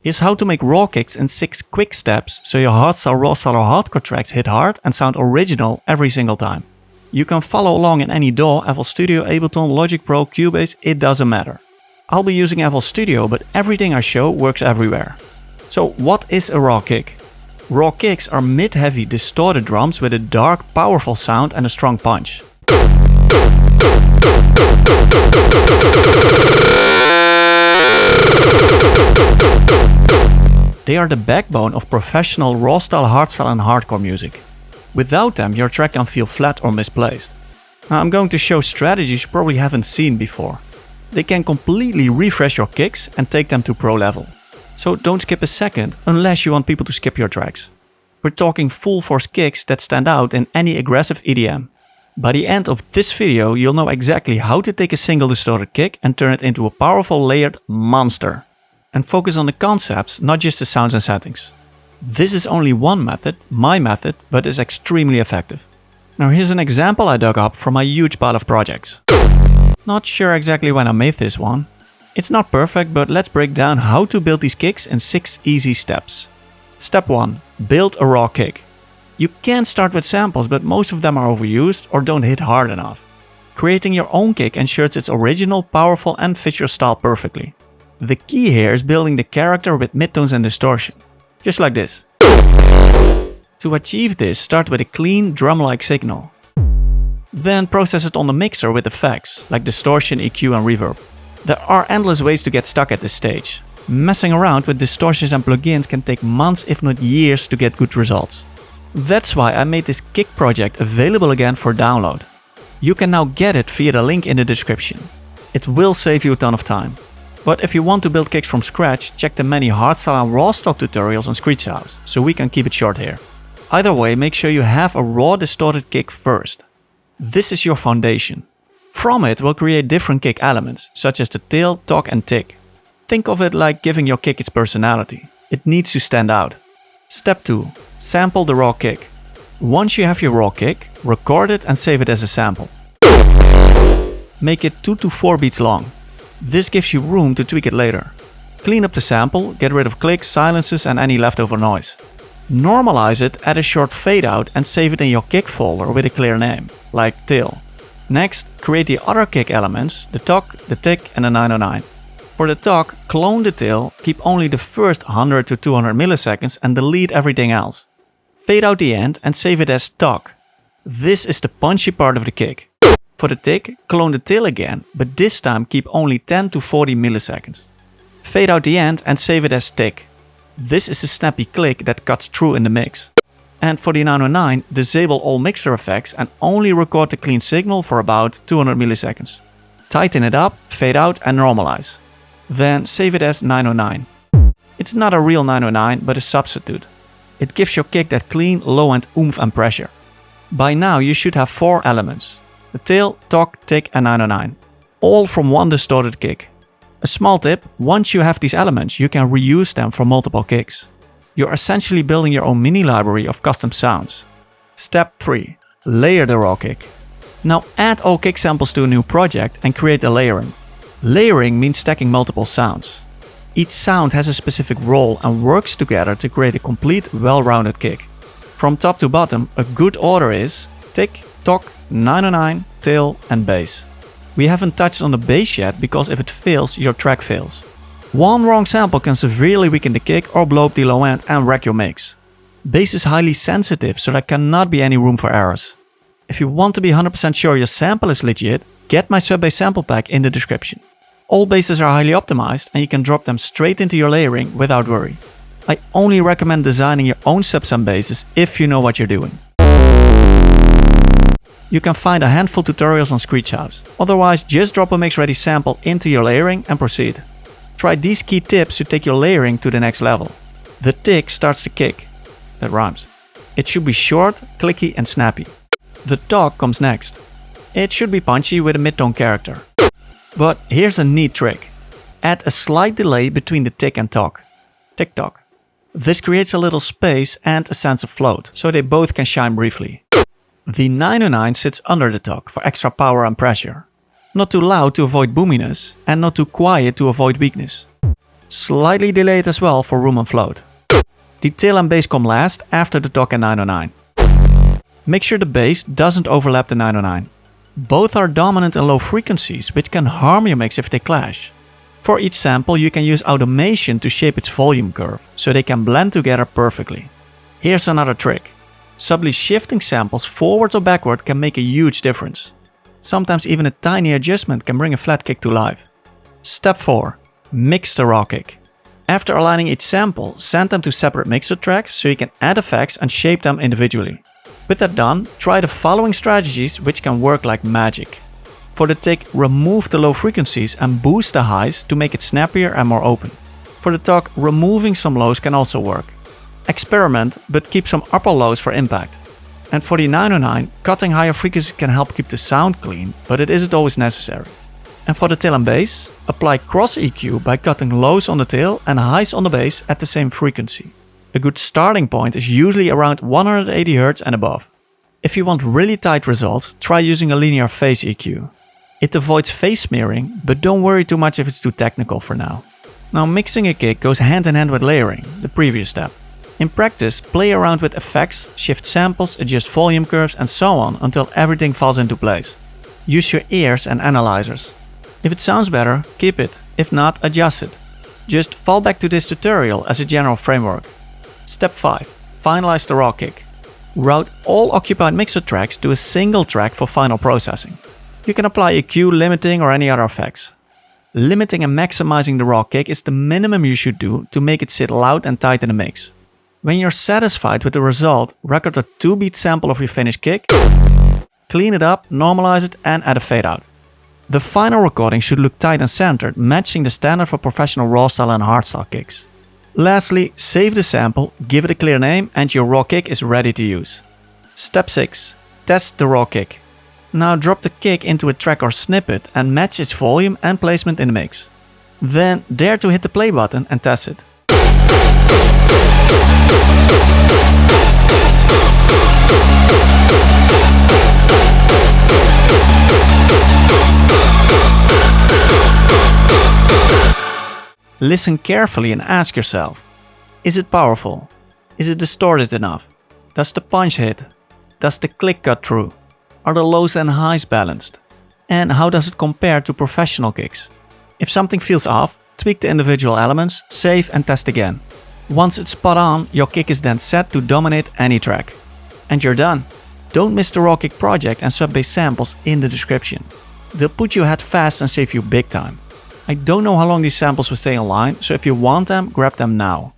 Here's how to make raw kicks in 6 quick steps so your hardstyle, rawstyle or hardcore tracks hit hard and sound original every single time. You can follow along in any DAW, FL Studio, Ableton, Logic Pro, Cubase, it doesn't matter. I'll be using FL Studio, but everything I show works everywhere. So what is a raw kick? Raw kicks are mid-heavy distorted drums with a dark, powerful sound and a strong punch. They are the backbone of professional rawstyle, hardstyle and hardcore music. Without them, your track can feel flat or misplaced. Now I'm going to show strategies you probably haven't seen before. They can completely refresh your kicks and take them to pro level. So don't skip a second unless you want people to skip your tracks. We're talking full force kicks that stand out in any aggressive EDM. By the end of this video, you'll know exactly how to take a single distorted kick and turn it into a powerful layered monster. And focus on the concepts, not just the sounds and settings. This is only one method, my method, but is extremely effective. Now here's an example I dug up from my huge pile of projects. Not sure exactly when I made this one. It's not perfect, but let's break down how to build these kicks in 6 easy steps. Step 1. Build a raw kick. You can start with samples, but most of them are overused or don't hit hard enough. Creating your own kick ensures it's original, powerful and fits your style perfectly. The key here is building the character with midtones and distortion. Just like this. To achieve this, start with a clean drum-like signal. Then process it on the mixer with effects, like distortion, EQ and reverb. There are endless ways to get stuck at this stage. Messing around with distortions and plugins can take months if not years to get good results. That's why I made this kick project available again for download. You can now get it via the link in the description. It will save you a ton of time. But if you want to build kicks from scratch, check the many hardstyle and rawstyle tutorials on Screech House, so we can keep it short here. Either way, make sure you have a raw distorted kick first. This is your foundation. From it, we'll create different kick elements, such as the tail, talk and tick. Think of it like giving your kick its personality. It needs to stand out. Step 2. Sample the raw kick. Once you have your raw kick, record it and save it as a sample. Make it 2 to 4 beats long. This gives you room to tweak it later. Clean up the sample, get rid of clicks, silences and any leftover noise. Normalize it, add a short fade out and save it in your kick folder with a clear name, like tail. Next, create the other kick elements, the talk, the tick and the 909. For the talk, clone the tail, keep only the first 100 to 200 milliseconds and delete everything else. Fade out the end and save it as talk. This is the punchy part of the kick. For the tick, clone the tail again, but this time keep only 10 to 40 milliseconds. Fade out the end and save it as tick. This is a snappy click that cuts through in the mix. And for the 909, disable all mixer effects and only record the clean signal for about 200 milliseconds. Tighten it up, fade out and normalize. Then save it as 909. It's not a real 909, but a substitute. It gives your kick that clean, low-end oomph and pressure. By now you should have 4 elements. The tail, talk, tick and 909. All from one distorted kick. A small tip, once you have these elements, you can reuse them for multiple kicks. You're essentially building your own mini library of custom sounds. Step 3. Layer the raw kick. Now add all kick samples to a new project and create a layering. Layering means stacking multiple sounds. Each sound has a specific role and works together to create a complete, well-rounded kick. From top to bottom, a good order is tick, talk, 909, tail and bass. We haven't touched on the bass yet because if it fails, your track fails. One wrong sample can severely weaken the kick or blow up the low end and wreck your mix. Bass is highly sensitive, so there cannot be any room for errors. If you want to be 100% sure your sample is legit, get my sub-bass sample pack in the description. All basses are highly optimized and you can drop them straight into your layering without worry. I only recommend designing your own subs and basses if you know what you're doing. You can find a handful tutorials on Screech House. Otherwise, just drop a mix-ready sample into your layering and proceed. Try these key tips to take your layering to the next level. The tick starts the kick. That rhymes. It should be short, clicky and snappy. The talk comes next. It should be punchy with a mid-tone character. But here's a neat trick. Add a slight delay between the tick and talk. Tick-tock. This creates a little space and a sense of float, so they both can shine briefly. The 909 sits under the talk for extra power and pressure. Not too loud to avoid boominess, and not too quiet to avoid weakness. Slightly delayed as well for room and float. The tail and bass come last after the top and 909. Make sure the bass doesn't overlap the 909. Both are dominant in low frequencies, which can harm your mix if they clash. For each sample you can use automation to shape its volume curve, so they can blend together perfectly. Here's another trick. Subtly shifting samples forward or backward can make a huge difference. Sometimes even a tiny adjustment can bring a flat kick to life. Step 4. Mix the raw kick. After aligning each sample, send them to separate mixer tracks so you can add effects and shape them individually. With that done, try the following strategies which can work like magic. For the tick, remove the low frequencies and boost the highs to make it snappier and more open. For the talk, removing some lows can also work. Experiment, but keep some upper lows for impact. And for the 909, cutting higher frequencies can help keep the sound clean, but it isn't always necessary. And for the tail and bass, apply cross EQ by cutting lows on the tail and highs on the bass at the same frequency. A good starting point is usually around 180 Hz and above. If you want really tight results, try using a linear phase EQ. It avoids phase smearing, but don't worry too much if it's too technical for now. Now mixing a kick goes hand in hand with layering, the previous step. In practice, play around with effects, shift samples, adjust volume curves and so on until everything falls into place. Use your ears and analyzers. If it sounds better, keep it. If not, adjust it. Just fall back to this tutorial as a general framework. Step 5. Finalize the raw kick. Route all occupied mixer tracks to a single track for final processing. You can apply EQ, limiting or any other effects. Limiting and maximizing the raw kick is the minimum you should do to make it sit loud and tight in the mix. When you're satisfied with the result, record a 2-beat sample of your finished kick, clean it up, normalize it and add a fade out. The final recording should look tight and centered, matching the standard for professional Rawstyle and Hardstyle kicks. Lastly, save the sample, give it a clear name and your raw kick is ready to use. Step 6. Test the raw kick. Now drop the kick into a track or snippet and match its volume and placement in the mix. Then dare to hit the play button and test it. Listen carefully and ask yourself, is it powerful? Is it distorted enough? Does the punch hit? Does the click cut through? Are the lows and highs balanced? And how does it compare to professional kicks? If something feels off, tweak the individual elements, save and test again. Once it's spot on, your kick is then set to dominate any track. And you're done. Don't miss the raw kick project and sub-bass samples in the description. They'll put you ahead fast and save you big time. I don't know how long these samples will stay online, so if you want them, grab them now.